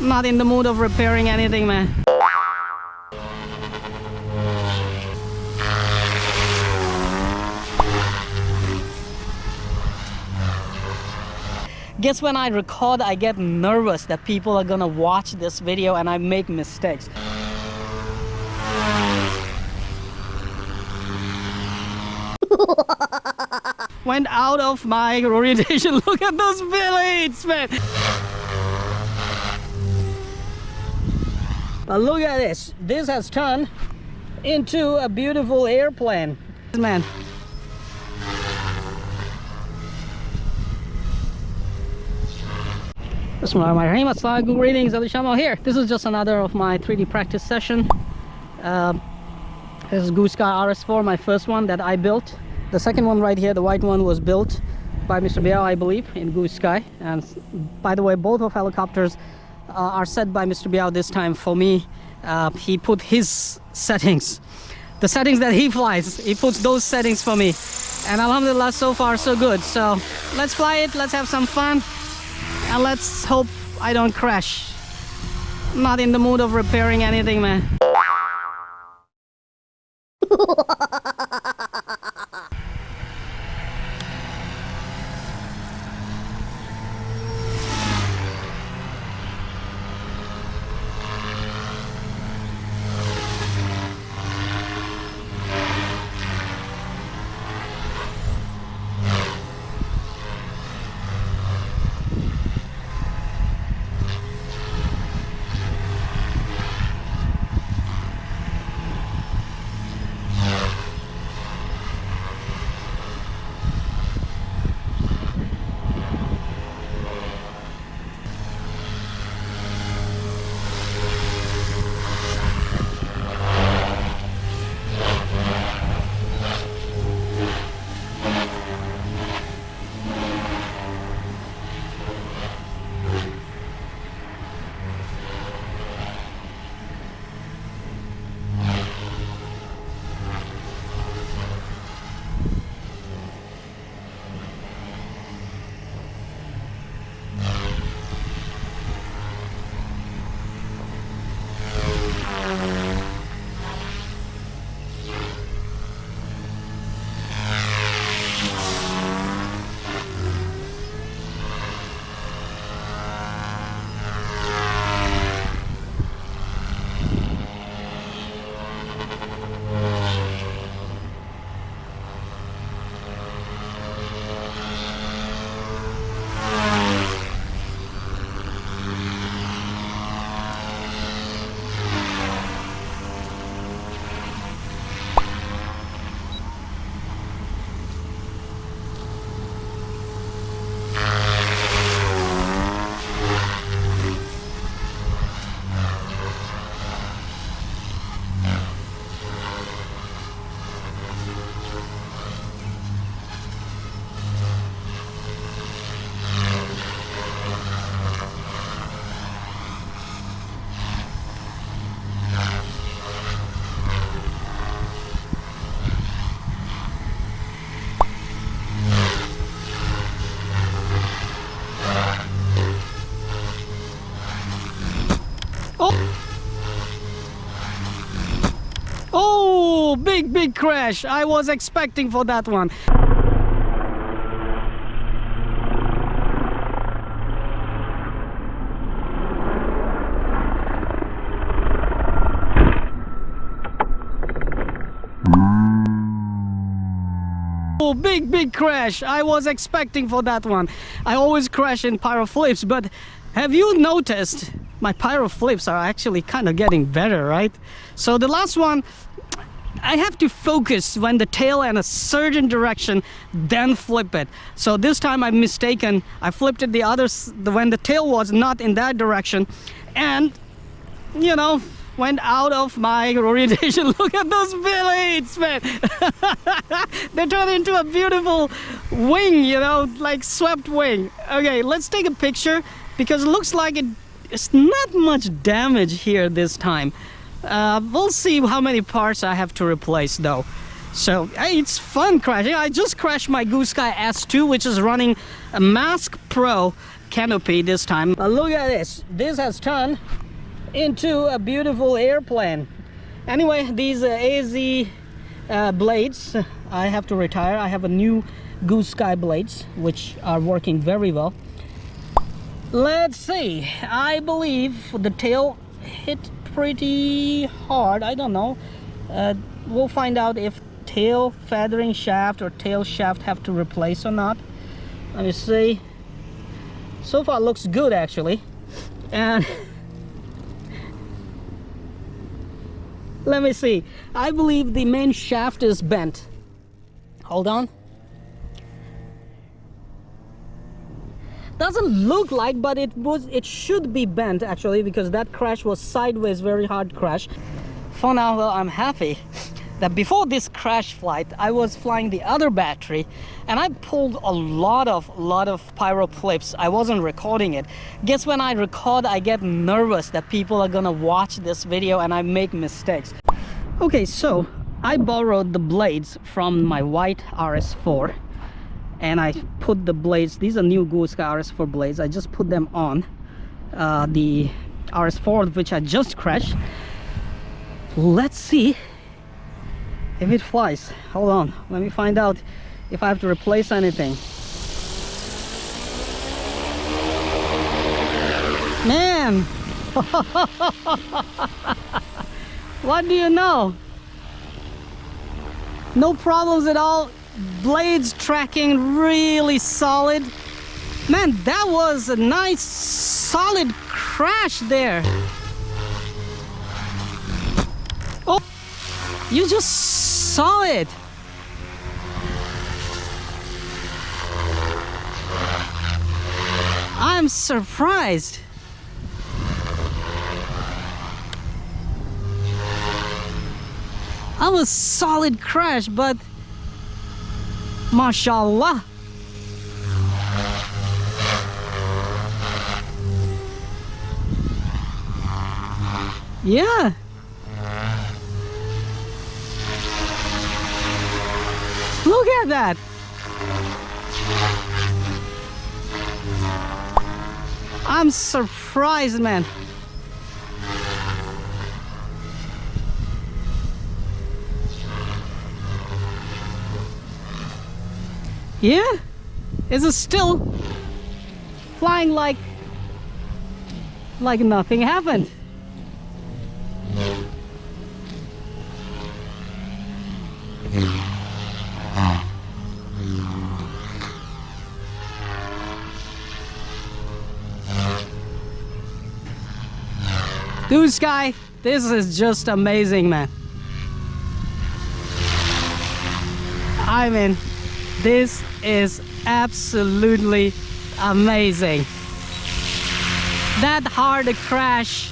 Not in the mood of repairing anything, man. Guess when I record, I get nervous that people are gonna watch this video and I make mistakes. Went out of my orientation. Look at those blades, man. But look at this. This has turned into a beautiful airplane, man. Bismillahirrahmanirrahim. Assalamualaikum, greetings, Ali Shamal here. This is just another of my 3D practice session. This is GooSky RS4, my first one that I built. The second one right here, the white one, was built by Mr. Biao, I believe, in GooSky. And by the way, both of helicopters are set by Mr. Biao this time for me. He put his settings, the settings that he flies, he puts those settings for me. And alhamdulillah, so far so good. So let's fly it, let's have some fun. And let's hope I don't crash. I'm not in the mood of repairing anything, man. Oh, big crash. I was expecting for that one. Oh, big crash. I was expecting for that one. I always crash in pyro flips, but have you noticed my pyro flips are actually kind of getting better, right? So the last one, I have to focus when the tail in a certain direction, then flip it. So this time I'm mistaken. I flipped it the other when the tail was not in that direction, and you know, went out of my orientation. Look at those blades, man. They turned into a beautiful wing, you know, like swept wing. Okay, let's take a picture because it looks like it's not much damage here this time. We'll see how many parts I have to replace though. So hey, it's fun crashing. I just crashed my GooSky S2, which is running a Mask Pro canopy this time. But look at this. This has turned into a beautiful airplane. Anyway, these AZ blades, I have to retire. I have a new GooSky blades, which are working very well. Let's see. I believe the tail hit pretty hard. I don't know. We'll find out if tail feathering shaft or tail shaft have to replace or not. Let me see. So far it looks good actually. And let me see. I believe the main shaft is bent. Hold on. Doesn't look like, but it should be bent actually, because that crash was sideways, very hard crash. For now, well, I'm happy that before this crash flight I was flying the other battery and I pulled a lot of pyro clips. I wasn't recording it. Guess when I record I get nervous that people are gonna watch this video and I make mistakes. Okay, so I borrowed the blades from my white RS4 and I put the blades, these are new GooSky RS4 blades, I just put them on the RS4 which I just crashed. Let's see if it flies. Hold on, let me find out if I have to replace anything. Man! What do you know? No problems at all. Blades tracking really solid. Man, that was a nice solid crash there. Oh, you just saw it. I'm surprised. That was solid crash, but mashallah. Yeah. Look at that. I'm surprised, man. Yeah, is it still flying like nothing happened? GooSky, this is just amazing, man. I mean, this is absolutely amazing. That hard crash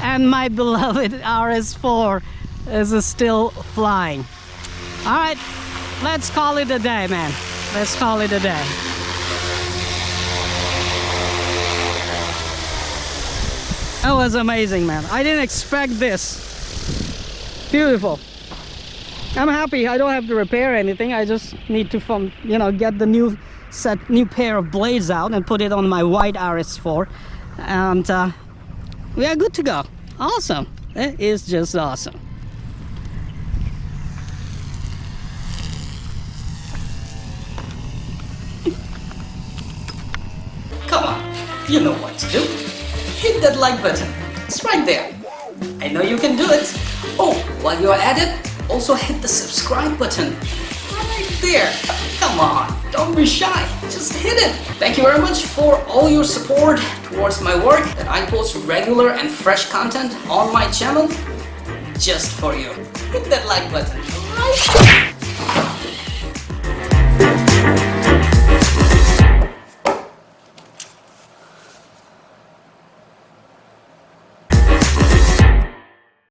and my beloved RS4 is still flying. All right, let's call it a day, man. Let's call it a day. That was amazing, man. I didn't expect this. Beautiful. I'm happy. I don't have to repair anything. I just need to get the new pair of blades out and put it on my white RS4, and we are good to go. Awesome. It is just awesome. Come on, you know what to do. Hit that like button. It's right there. I know you can do it. Oh, while you're at it, also hit the subscribe button right there. Come on, don't be shy, just hit it. Thank you very much for all your support towards my work, that I post regular and fresh content on my channel just for you. Hit that like button right there.